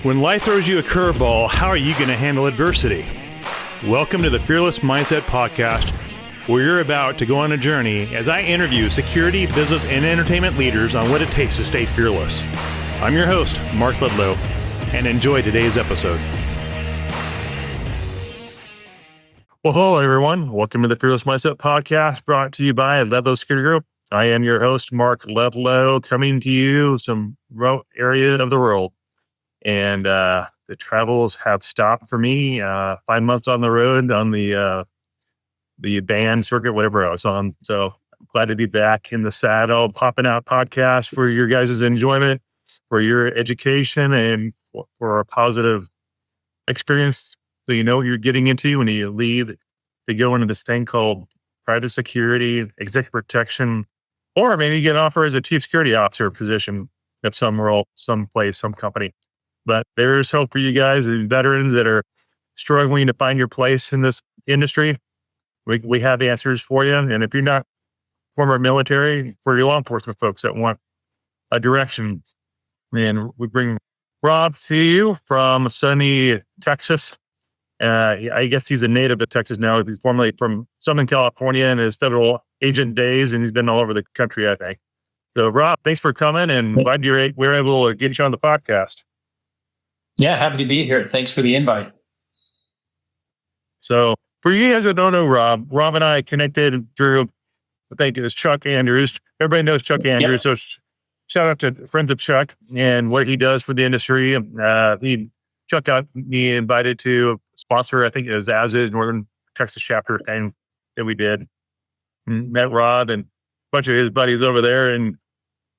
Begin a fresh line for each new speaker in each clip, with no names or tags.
When life throws you a curveball, how are you going to handle adversity? Welcome to the Fearless Mindset Podcast, where you're about to go on a journey as I interview security, business, and entertainment leaders on what it takes to stay fearless. I'm your host, Mark Ledlow, and enjoy today's episode. Well, hello, everyone. Welcome to the Fearless Mindset Podcast, brought to you by Ledlow Security Group. I am your host, Mark Ledlow, coming to you some remote area of the world. And the travels have stopped for me. 5 months on the road on the band circuit, whatever I was on. So I'm glad to be back in the saddle, popping out podcasts for your guys' enjoyment, for your education, and for a positive experience, so you know what you're getting into when you leave to go into this thing called private security, executive protection, or maybe you get an offer as a chief security officer position of some role, some place, some company. But there's hope for you guys and veterans that are struggling to find your place in this industry. We have answers for you. And if you're not former military, for your law enforcement folks that want a direction, and we bring Rob to you from sunny Texas. I guess he's a native of Texas now. He's formerly from Southern California in his federal agent days, and he's been all over the country, I think. So, Rob, thanks for coming, and glad we're able to get you on the podcast.
Yeah, happy to be here. Thanks for the invite.
So, for you guys that don't know Rob and I connected through, I think it's Chuck Andrews. Everybody knows Chuck Andrews. Yep. So, shout out to friends of Chuck and what he does for the industry. Chuck got me invited to sponsor, I think it was ASIS Northern Texas chapter thing that we did. Met Rob and a bunch of his buddies over there. And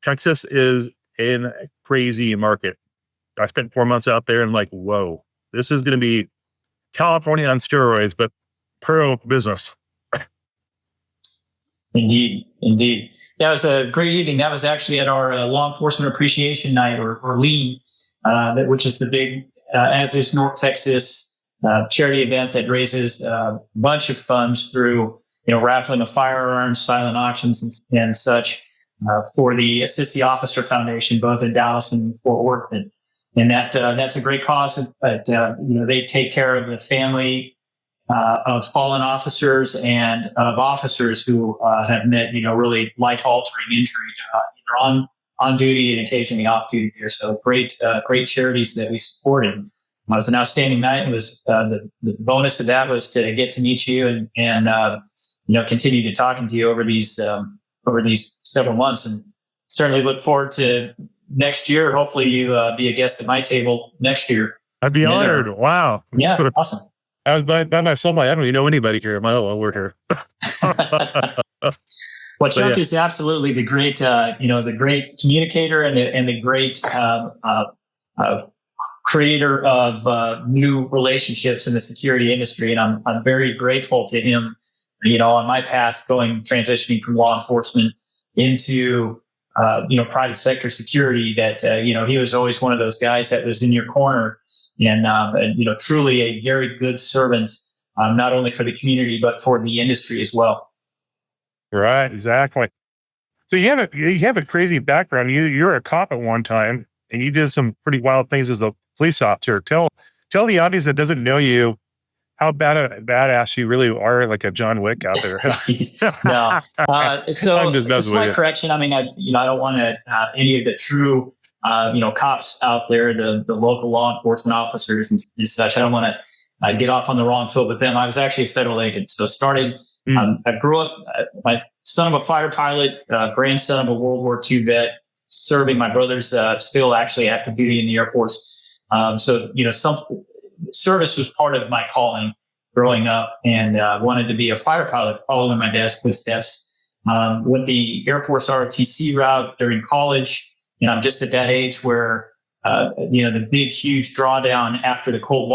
Texas is in a crazy market. I spent 4 months out there and like, whoa, this is going to be California on steroids, but pro business.
Indeed. That was a great evening. That was actually at our Law Enforcement Appreciation Night, or LEAN, which is the big ASIS North Texas charity event that raises a bunch of funds through, raffling of firearms, silent auctions, and such for the Assist the Officer Foundation, both in Dallas and Fort Worth. And that's a great cause. But they take care of the family of fallen officers and of officers who have met really life-altering injury, either on duty and occasionally off duty here. So great charities that we supported. It was an outstanding night. It was the bonus of that was to get to meet you and continue to talking to you over these several months, and certainly look forward to next year. Hopefully you be a guest at my table next year.
I'd be honored. Wow.
Yeah. Awesome.
I was by myself. I don't even know anybody here. My little word here.
Well, Chuck is absolutely the great, the great communicator and the great creator of new relationships in the security industry. And I'm very grateful to him, on my path transitioning from law enforcement into private sector security, that, he was always one of those guys that was in your corner and truly a very good servant, not only for the community, but for the industry as well.
Right. Exactly. So you have a crazy background. You're a cop at one time and you did some pretty wild things as a police officer. Tell the audience that doesn't know you how badass you really are, like a John Wick out there.
No. So slight correction. I mean, I don't want to any of the true, cops out there, the local law enforcement officers and such. I don't want to get off on the wrong foot with them. I was actually a federal agent. So started, I grew up, my son of a fighter pilot, grandson of a World War II vet, serving. My brother's still actually active duty in the Air Force. So, service was part of my calling growing up, and wanted to be a fighter pilot, following my dad's footsteps. Went the Air Force ROTC route during college, and I'm just at that age where, the big, huge drawdown after the Cold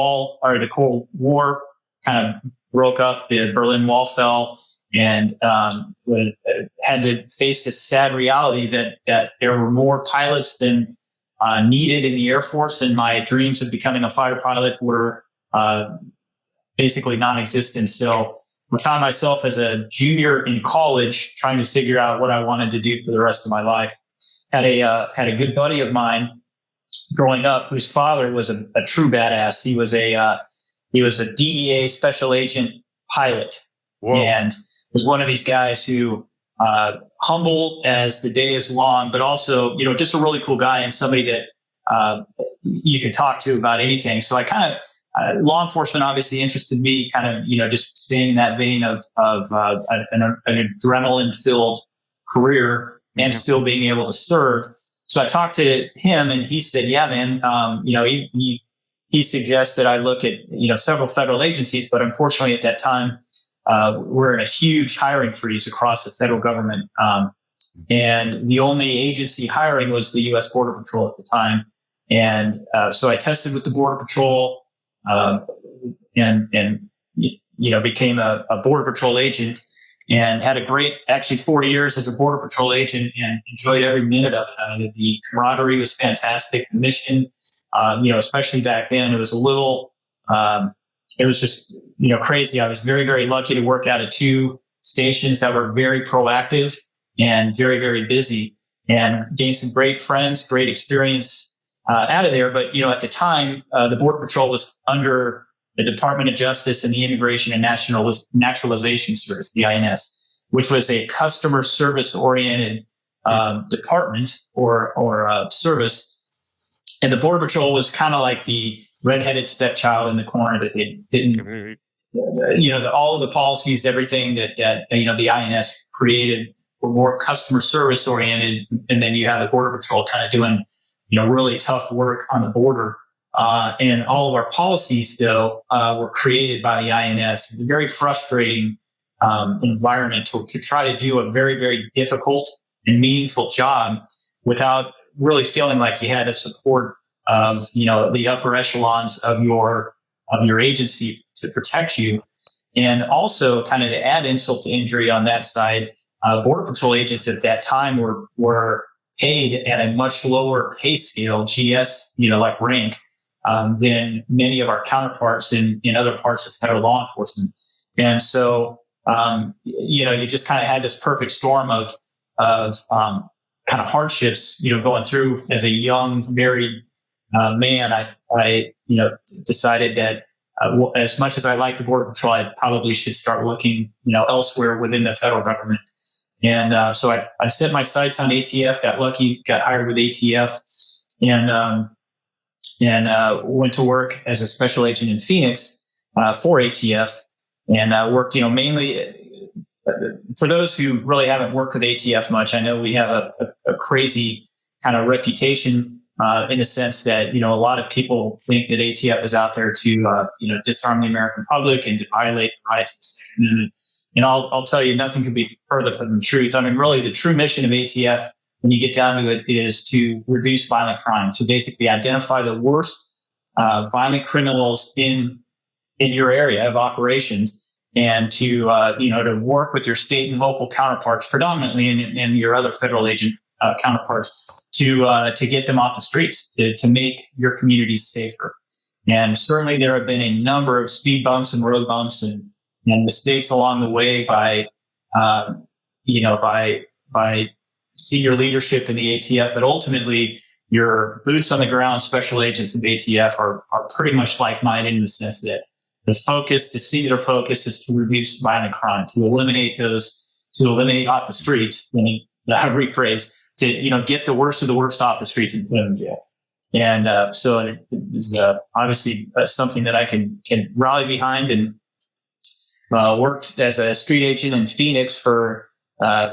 War kind of broke up. The Berlin Wall fell, and had to face this sad reality that there were more pilots than needed in the Air Force, and my dreams of becoming a fighter pilot were basically non-existent. So I found myself as a junior in college trying to figure out what I wanted to do for the rest of my life. Had a good buddy of mine growing up, whose father was a true badass. He was a DEA special agent pilot. Whoa. And was one of these guys who humble as the day is long, but also, just a really cool guy and somebody that you could talk to about anything. So I kind of, law enforcement obviously interested me, kind of, just staying in that vein of an adrenaline-filled career and still being able to serve. So I talked to him, and he said, "Yeah, man, he suggested I look at several federal agencies, but unfortunately at that time we're in a huge hiring freeze across the federal government, and the only agency hiring was the U.S. Border Patrol at the time." And so I tested with the Border Patrol. And became a Border Patrol agent, and had a great, actually 4 years as a Border Patrol agent, and enjoyed every minute of it. I mean, the camaraderie was fantastic. The mission, especially back then, it was a little, it was just, crazy. I was very, very lucky to work out of 2 stations that were very proactive and very, very busy, and gained some great friends, great experience out of there. But, at the time, the Border Patrol was under the Department of Justice and the Immigration and Naturalization Service, the INS, which was a customer service oriented department or service. And the Border Patrol was kind of like the redheaded stepchild in the corner that they didn't, all of the policies, everything that the INS created were more customer service oriented. And then you have the Border Patrol kind of doing really tough work on the border. And all of our policies, though, were created by the INS. It's a very frustrating environment to try to do a very, very difficult and meaningful job without really feeling like you had the support of, the upper echelons of your agency to protect you. And also, kind of to add insult to injury on that side, Border Patrol agents at that time were paid at a much lower pay scale, GS, like rank, than many of our counterparts in other parts of federal law enforcement. And so, you just kind of had this perfect storm of kind of hardships, going through as a young married man. I decided that as much as I like the Border Patrol, I probably should start looking, elsewhere within the federal government. And so I set my sights on ATF, got lucky, got hired with ATF, and went to work as a special agent in Phoenix for ATF, and worked, mainly for those who really haven't worked with ATF much. I know we have a crazy kind of reputation in the sense that, a lot of people think that ATF is out there to, disarm the American public and to violate the rights of the Second Amendment. And I'll tell you, nothing could be further from the truth. I mean, really, the true mission of ATF, when you get down to it, is to reduce violent crime. To basically identify the worst violent criminals in your area of operations, and to to work with your state and local counterparts, predominantly, and your other federal agent counterparts, to get them off the streets, to make your communities safer. And certainly, there have been a number of speed bumps and road bumps and mistakes along the way by senior leadership in the ATF, but ultimately your boots on the ground special agents of ATF are pretty much like-minded in the sense that the singular focus is to reduce violent crime, to eliminate off the streets. Let me rephrase, to get the worst of the worst off the streets and put them in jail. And so it is obviously something that I can rally behind, and worked as a street agent in Phoenix for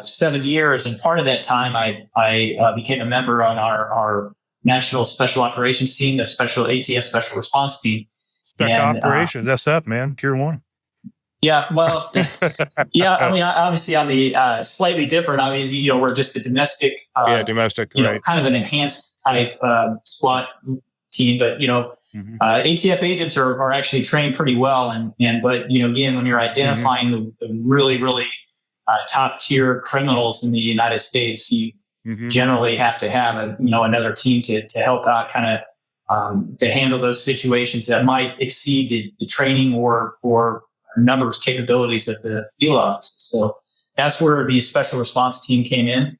7 years. And part of that time, I became a member on our national special operations team, the special ATF special response team.
Operations, that's up, man. Tier 1.
Yeah, well, yeah. I mean, obviously, on the slightly different. I mean, we're just a domestic.
Domestic. Right.
Kind of an enhanced type SWAT team, but ATF agents are actually trained pretty well, but again, when you're identifying the really, really top tier criminals in the United States, you generally have to have another team to help out, kind of to handle those situations that might exceed the training or numbers capabilities of the field offices. So that's where the special response team came in.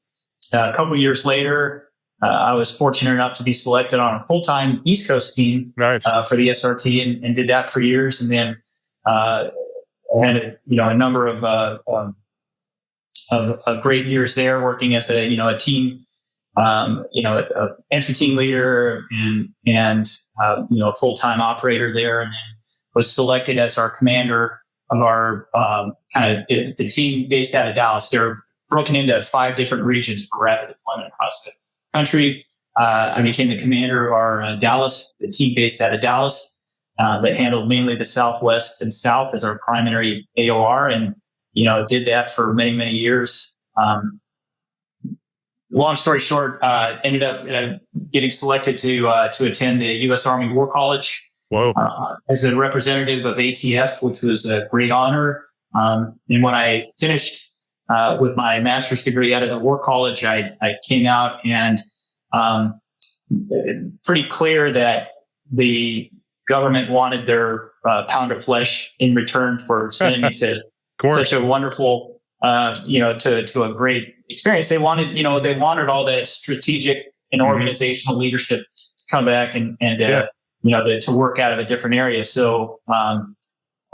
A couple of years later, I was fortunate enough to be selected on a full-time East Coast team for the SRT, and did that for years, and then had a number of great years there, working as a team, entry team leader and a full-time operator there, and then was selected as our commander of our the team based out of Dallas. They're broken into 5 different regions for rapid deployment across the country. I became the commander of our the team based out of Dallas, that handled mainly the Southwest and South as our primary AOR, and did that for many, many years. Long story short, ended up getting selected to attend the U.S. Army War College.
Whoa.
As a representative of ATF, which was a great honor. And when I finished with my master's degree out of the War College, I came out, and pretty clear that the government wanted their pound of flesh in return for sending me to such a wonderful, to a great experience. They wanted all that strategic and organizational leadership to come back and to work out of a different area. So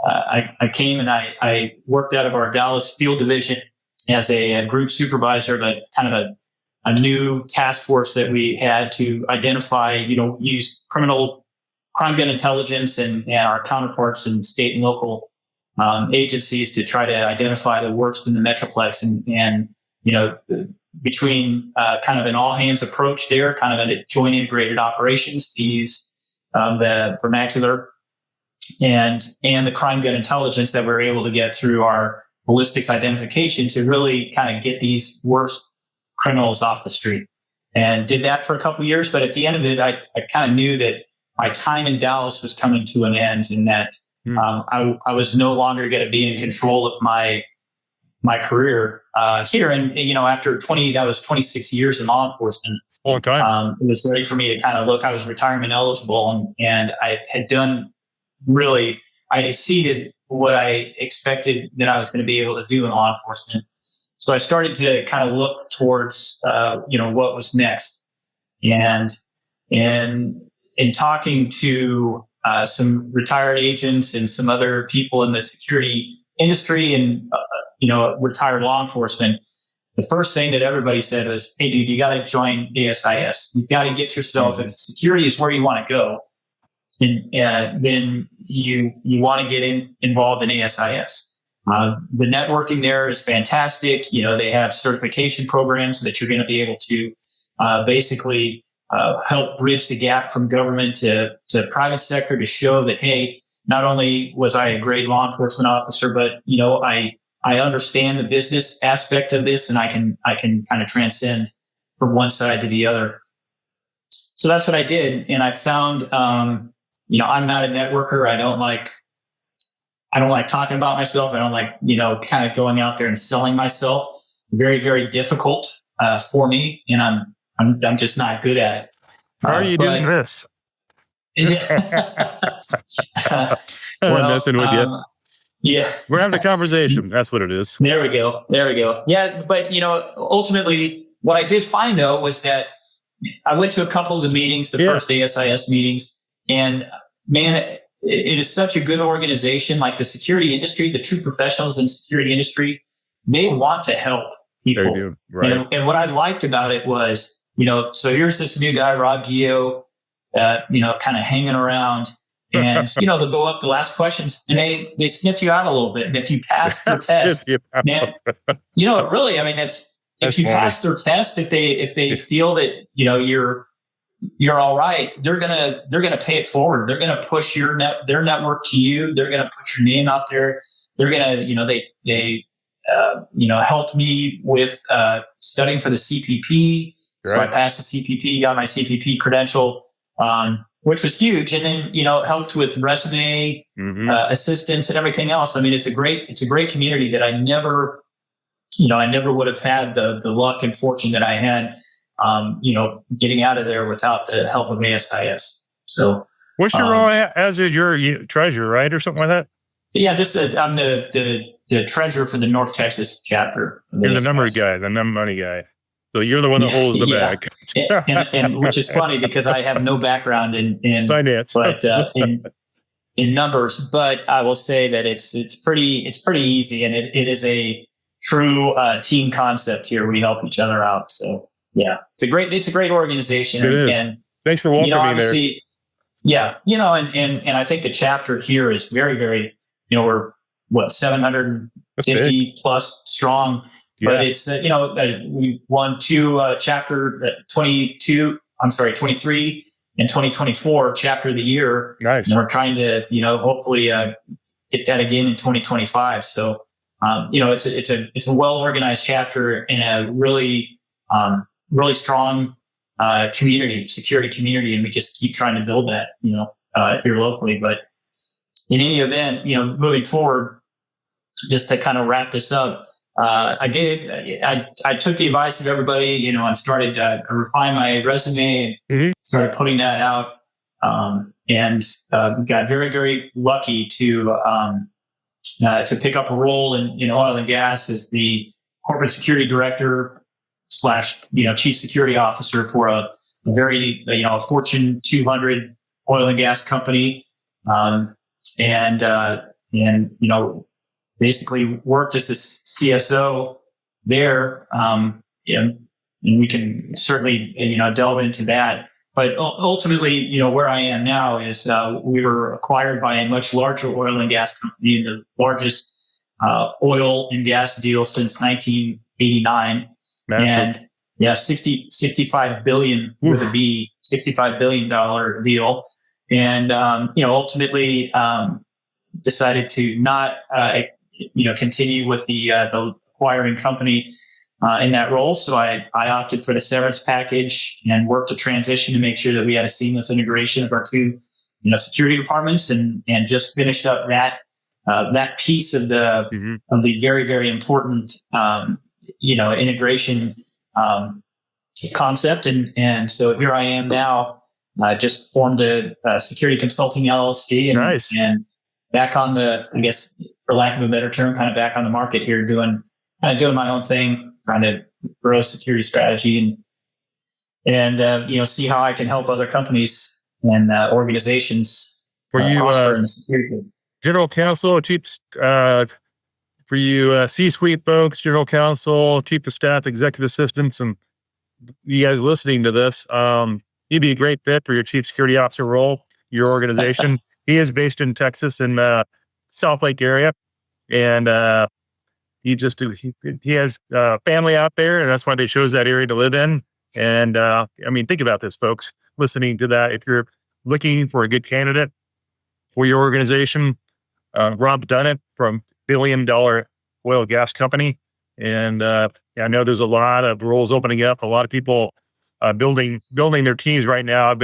I came and I worked out of our Dallas field division as a group supervisor, but kind of a new task force that we had to identify, use crime gun intelligence and our counterparts in state and local agencies to try to identify the worst in the Metroplex, and between kind of an all hands approach there, kind of a joint integrated operations to use the vernacular, and the crime gun intelligence that we're able to get through our ballistics identification to really kind of get these worst criminals off the street. And did that for a couple of years, but at the end of it, I kind of knew that my time in Dallas was coming to an end, and that I was no longer going to be in control of my career here. And after 26 years in law enforcement,
long time.
It was ready for me to kind of look. I was retirement eligible, and I had done I exceeded what I expected that I was going to be able to do in law enforcement. So I started to kind of look towards what was next, and in talking to some retired agents and some other people in the security industry and retired law enforcement, the first thing that everybody said was, "Hey, dude, you got to join ASIS. You've got to get yourself. If security is where you want to go, and then you want to get involved in ASIS. The networking there is fantastic. They have certification programs that you're going to be able to basically help bridge the gap from government to private sector, to show that, hey, not only was I a great law enforcement officer, but I understand the business aspect of this, and I can kind of transcend from one side to the other." So that's what I did, and I found I'm not a networker. I don't like talking about myself. I don't like kind of going out there and selling myself. Very, very difficult for me, and I'm just not good at it.
How are you doing this?
Well,
messing with you.
Yeah.
We're having a conversation. That's what it is.
There we go. Yeah. But, ultimately what I did find though was that I went to a couple of the meetings, the first ASIS meetings, and man, it is such a good organization. Like the security industry, the true professionals in the security industry, they want to help people.
They do. Right.
And what I liked about it was, so here's this new guy, Rob Guillot, kind of hanging around. And, they'll go up the last questions and they snip you out a little bit. And if you pass their test, man, really, I mean, if you pass their test, if they feel that, you're all right, they're going to pay it forward. They're going to push their network to you. They're going to put your name out there. They're going to, they helped me with studying for the CPP. Right. So I passed the CPP, got my CPP credential, which was huge. And then, helped with resume, assistance and everything else. I mean, it's a great community that I never would have had the luck and fortune that I had, getting out of there without the help of ASIS. So
what's your role as your treasurer, right? Or something like that?
Yeah, I'm the treasurer for the North Texas chapter.
You're the number money guy. So you're the one that holds the bag.
and which is funny because I have no background in
finance,
but in numbers. But I will say that it's pretty easy, and it is a true team concept here. We help each other out. So yeah, it's a great organization.
It is. And thanks for welcoming me there.
Yeah, and I think the chapter here is very, very, we're 750 plus strong, but it's, we won chapter 23 and 2024 chapter of the year.
Nice.
And we're trying to, hopefully get that again in 2025. So, it's a well-organized chapter in a really, really strong security community, and we just keep trying to build that, here locally. But in any event, moving forward, just to kind of wrap this up, I took the advice of everybody, and started to refine my resume and started putting that out, and got very, very lucky to pick up a role in oil and gas as the corporate security director / chief security officer for a very, Fortune 200 oil and gas company. And basically worked as the CSO there. And we can certainly, delve into that. But ultimately, where I am now is we were acquired by a much larger oil and gas company, the largest oil and gas deal since 1989.
Massive.
And 65 billion with a B, $65 billion deal. And, ultimately decided to not, continue with the acquiring company in that role. So I opted for the severance package and worked to transition to make sure that we had a seamless integration of our two, security departments, and just finished up that piece of the very, very important, integration concept. And so here I am now. I just formed a security consulting LLC and back on the, I guess, for lack of a better term, kind of back on the market here, doing my own thing, trying to grow security strategy and see how I can help other companies and organizations prosper in the security field.
General counsel, for you C-suite folks, general counsel, chief of staff, executive assistants, and you guys listening to this, you'd be a great fit for your chief security officer role, your organization. He is based in Texas in South Lake area. And he has family out there, and that's why they chose that area to live in. And think about this, folks, listening to that. If you're looking for a good candidate for your organization, Rob done it from $1 billion oil and gas company. And I know there's a lot of roles opening up, a lot of people building their teams right now.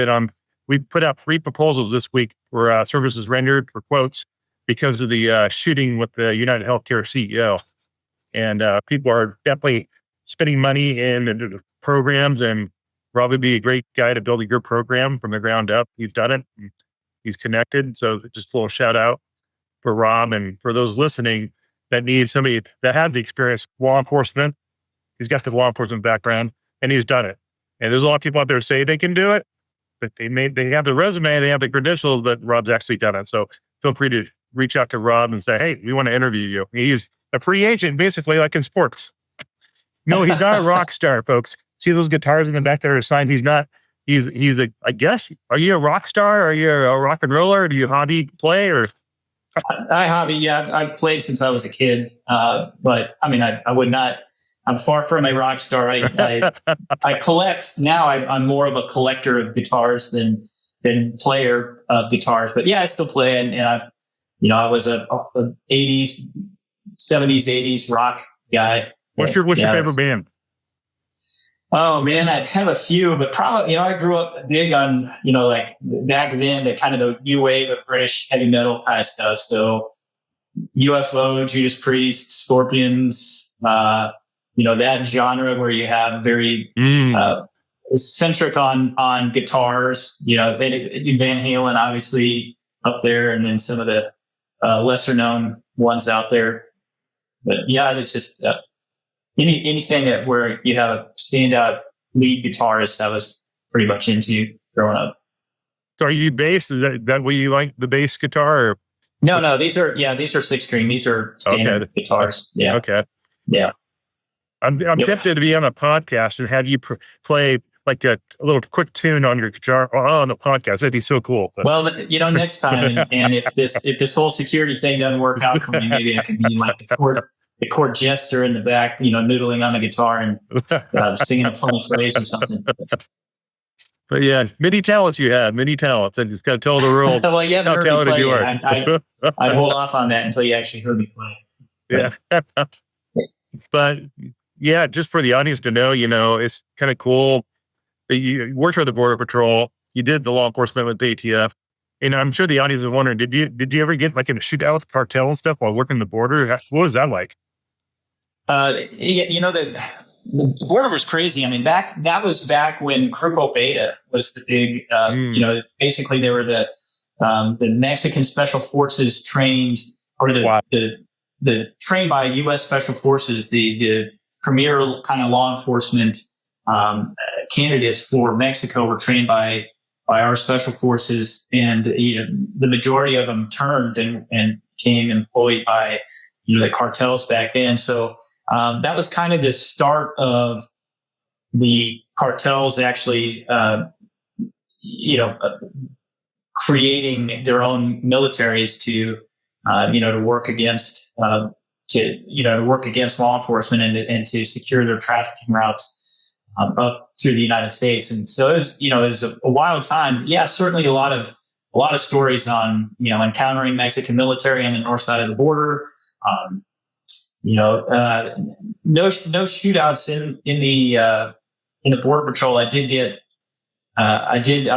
We put out 3 proposals this week for services rendered for quotes because of the shooting with the United Healthcare CEO. And people are definitely spending money in the programs, and Rob would be a great guy to build a good program from the ground up. He's done it. He's connected. So just a little shout out for Rob, and for those listening that need somebody that has the experience, law enforcement. He's got the law enforcement background, and he's done it. And there's a lot of people out there say they can do it, but they have the resume, they have the credentials, but Rob's actually done it. So feel free to reach out to Rob and say, hey, we want to interview you. He's a free agent, basically, like in sports. No, he's not a rock star, folks. See those guitars in the back there are signed. He's not. He's I guess, are you a rock star? Are you a rock and roller? Do you hobby play or?
I hobby, yeah. I've played since I was a kid, but I would not. I'm far from a rock star. I collect now. I'm more of a collector of guitars than player of guitars. But yeah, I still play, and I was a 80s, 70s, 80s rock guy.
What's your favorite band?
Oh man, I have a few, but probably, I grew up big on, like back then, the kind of the new wave of British heavy metal kind of stuff. So UFO, Judas Priest, Scorpions, that genre where you have very centric on guitars, Van Halen, obviously up there, and then some of the lesser known ones out there. But yeah, it's just anything that where you have a standout lead guitarist, I was pretty much into growing up.
So are you bass? Is that what you like, the bass guitar? Or?
No, these are 6-string. These are standard guitars. Yeah.
Okay.
Yeah.
I'm tempted to be on a podcast and have you play like a little quick tune on your guitar on the podcast. That'd be so cool. But.
Well, next time, and if this whole security thing doesn't work out for me, maybe I can be like the court jester in the back, noodling on the guitar and singing a funny phrase or something.
But yeah, many talents you have, many talents. I just got to tell the world
well, you haven't heard me play
you are.
I'd hold off on that until you actually heard me play.
Yeah. But yeah, just for the audience to know, it's kind of cool. You worked for the Border Patrol. You did the law enforcement with the ATF. And I'm sure the audience is wondering, did you ever get like in a shootout with cartel and stuff while working the border? What was that like?
The border was crazy. I mean, that was back when Grupo Beta was the big, basically they were the Mexican Special Forces trained, or the trained by U.S. Special Forces, the premier kind of law enforcement candidates for Mexico were trained by our special forces, and the majority of them turned and became employed by the cartels back then. So that was kind of the start of the cartels actually, creating their own militaries to work against work against law enforcement and to secure their trafficking routes up through the United States. And so it was a wild time. Yeah, certainly a lot of stories on encountering Mexican military on the north side of the border. No shootouts in the Border Patrol. I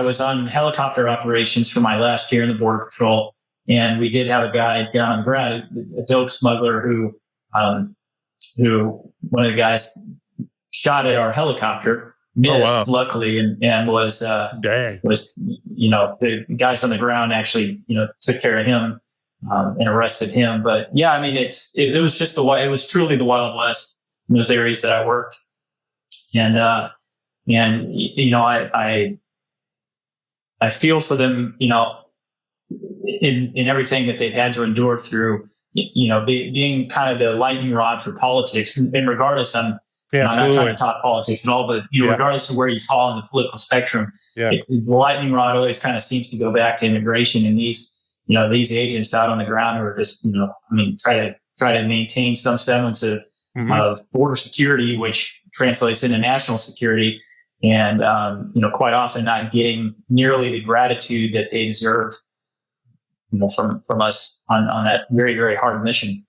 was on helicopter operations for my last year in the Border Patrol, and we did have a guy down on the ground, a dope smuggler who one of the guys shot at our helicopter, missed luckily, and was the guys on the ground actually took care of him. And arrested him. But yeah, I mean, it was truly the Wild West in those areas that I worked. And I feel for them, in everything that they've had to endure through, being kind of the lightning rod for politics. And regardless, I'm not trying to talk politics at all, but regardless of where you fall in the political spectrum, the lightning rod always kind of seems to go back to immigration and these agents out on the ground who are just, try to maintain some semblance of border security, which translates into national security, and quite often not getting nearly the gratitude that they deserve, from us on that very, very hard mission.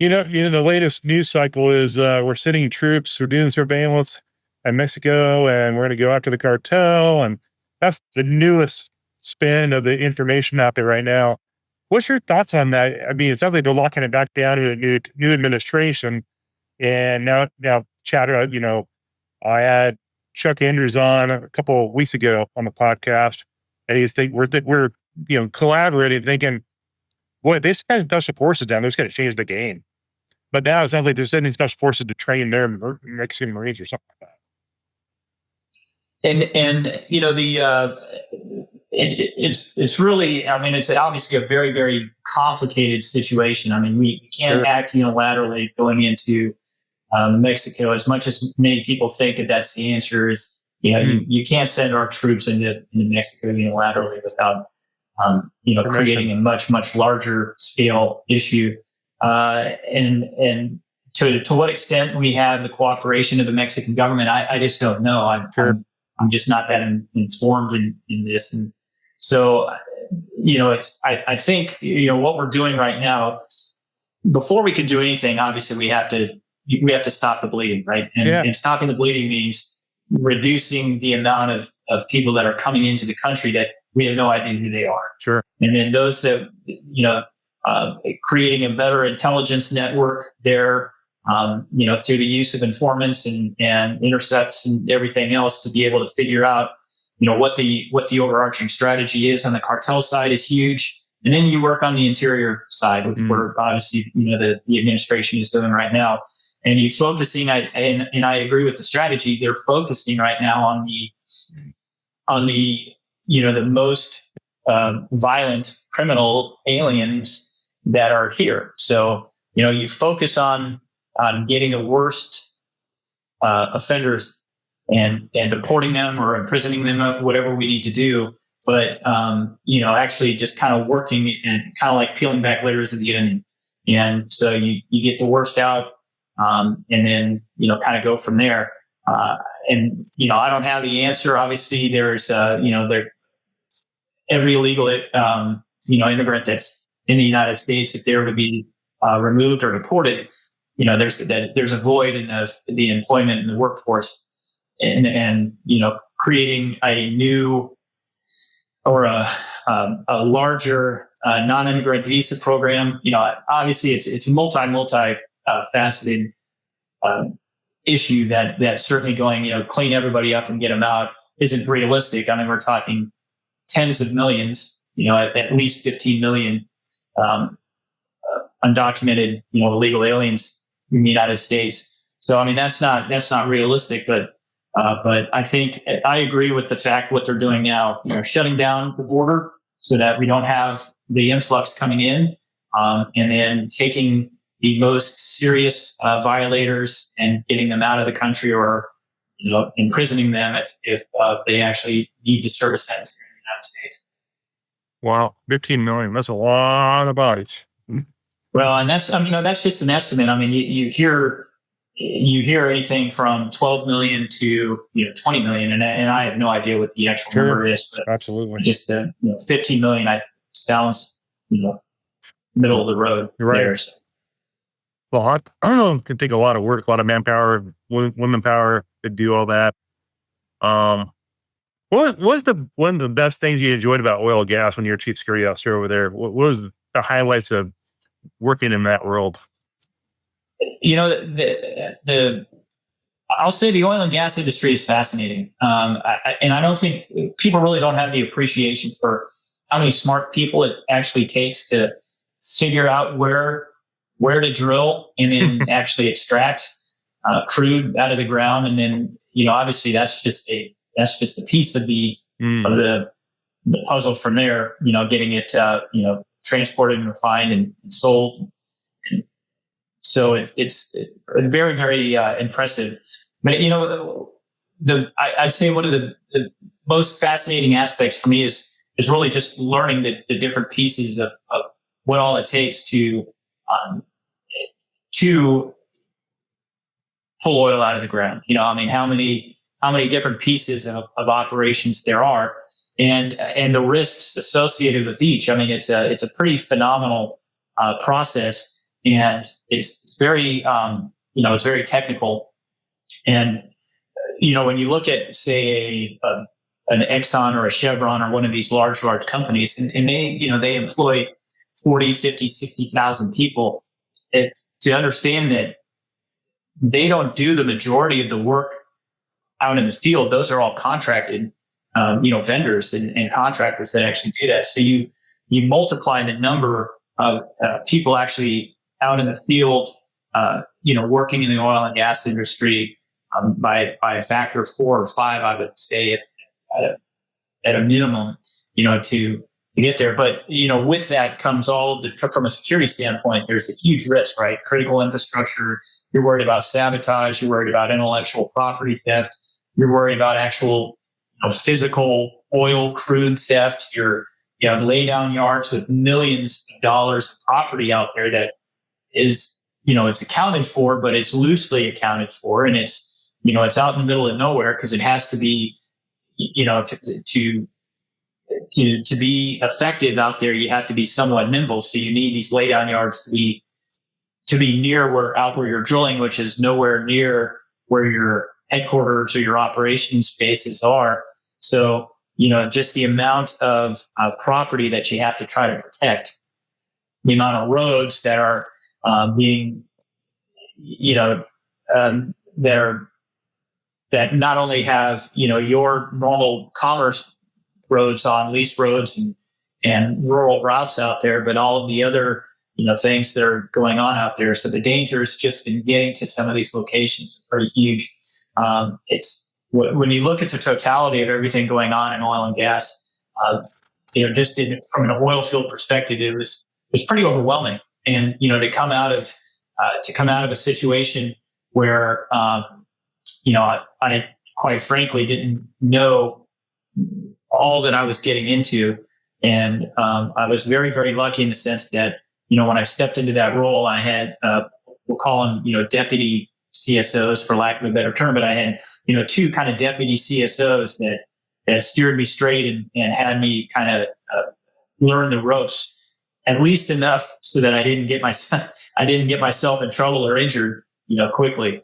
The latest news cycle is we're sending troops, we're doing surveillance in Mexico, and we're going to go after the cartel, and that's the newest spin of the information out there right now. What's your thoughts on that? I mean, it sounds like they're locking it back down to a new administration. And now chatter, I had Chuck Andrews on a couple of weeks ago on the podcast, and he's we're collaborating, thinking, boy, this guy's special forces down there's going to change the game. But now it sounds like they're sending special forces to train their Mexican Marines or something like
that. And it's really, it's obviously a very, very complicated situation. I mean, we can't act unilaterally going into Mexico, as much as many people think that that's the answer. Is you can't send our troops into Mexico unilaterally without creating a much, much larger scale issue. And to what extent we have the cooperation of the Mexican government, I just don't know. I'm just not that informed in this. And so, I think, what we're doing right now, before we can do anything, obviously we have to stop the bleeding, right? And stopping the bleeding means reducing the amount of people that are coming into the country that we have no idea who they are.
Sure.
And then those that, creating a better intelligence network there, through the use of informants and intercepts and everything else to be able to figure out, what the overarching strategy is on the cartel side is huge. And then you work on the interior side, which we're obviously, the administration is doing right now. and you focusing, and I agree with the strategy. They're focusing right now on the the most violent criminal aliens that are here. So you focus on getting the worst offenders and deporting them or imprisoning them, whatever we need to do. But actually just kind of working and kind of like peeling back layers of the onion. And so you get the worst out, and then kind of go from there. And I don't have the answer. Obviously, there's there every illegal immigrant that's in the United States, if they were to be removed or deported, there's a void in the employment and the workforce, and creating a new or a larger non-immigrant visa program. Obviously it's a multi faceted issue that's certainly going, clean everybody up and get them out isn't realistic. I mean, we're talking tens of millions, at least 15 million undocumented, illegal aliens in the United States. So, I mean, that's not realistic, but I think I agree with the fact what they're doing now, shutting down the border so that we don't have the influx coming in, and then taking the most serious violators and getting them out of the country, or imprisoning them if they actually need to serve a sentence here in the United States.
Wow, 15 million. That's a lot of bodies.
Well, and that's just an estimate. I mean, you hear anything from 12 million to 20 million, and I have no idea what the actual number is, but
absolutely,
just 15 million sounds middle of the road.
Right.
There. So.
Well, I don't know. It can take a lot of work, a lot of manpower, women power to do all that. What was one of the best things you enjoyed about oil and gas when you were chief security officer over there? What was the highlights of working in that world?
I'll say the oil and gas industry is fascinating. And I don't think people really don't have the appreciation for how many smart people it actually takes to figure out where to drill and then actually extract crude out of the ground. And then, obviously that's just a piece of the puzzle from there, getting it, transported and refined and sold. And so it's very, very impressive. But, I'd say one of the most fascinating aspects for me is really just learning the different pieces of what all it takes to pull oil out of the ground. How many different pieces of operations there are, and the risks associated with each. I mean, it's a pretty phenomenal process, and it's very it's very technical. And when you look at, say, an Exxon or a Chevron or one of these large companies, and they employ 40, 50, 60,000 people, to understand that they don't do the majority of the work out in the field. Those are all contracted, vendors and contractors that actually do that. So you multiply the number of people actually out in the field, working in the oil and gas industry by a factor of 4 or 5, I would say at a minimum, to get there. But, with that comes all of from a security standpoint, there's a huge risk, right? Critical infrastructure. You're worried about sabotage. You're worried about intellectual property theft. You're worried about actual physical oil, crude theft. You're lay down yards with millions of dollars of property out there that is, it's accounted for, but it's loosely accounted for. And it's, it's out in the middle of nowhere because it has to be, to be effective out there, you have to be somewhat nimble. So you need these lay down yards to be near where you're drilling, which is nowhere near where your headquarters or your operations bases are. So, just the amount of property that you have to try to protect, the amount of roads that are being, that not only have, your normal commerce roads on, leased roads and rural routes out there, but all of the other things that are going on out there. So the dangers just in getting to some of these locations are pretty huge. It's when you look at the totality of everything going on in oil and gas, just from an oil field perspective, it was pretty overwhelming. And to come out of a situation where I quite frankly didn't know all that I was getting into, and I was very, very lucky in the sense that when I stepped into that role, I had we'll call them deputy CSOs for lack of a better term, but I had two kind of deputy CSOs that steered me straight and had me kind of learn the ropes at least enough so that I didn't get myself in trouble or injured quickly.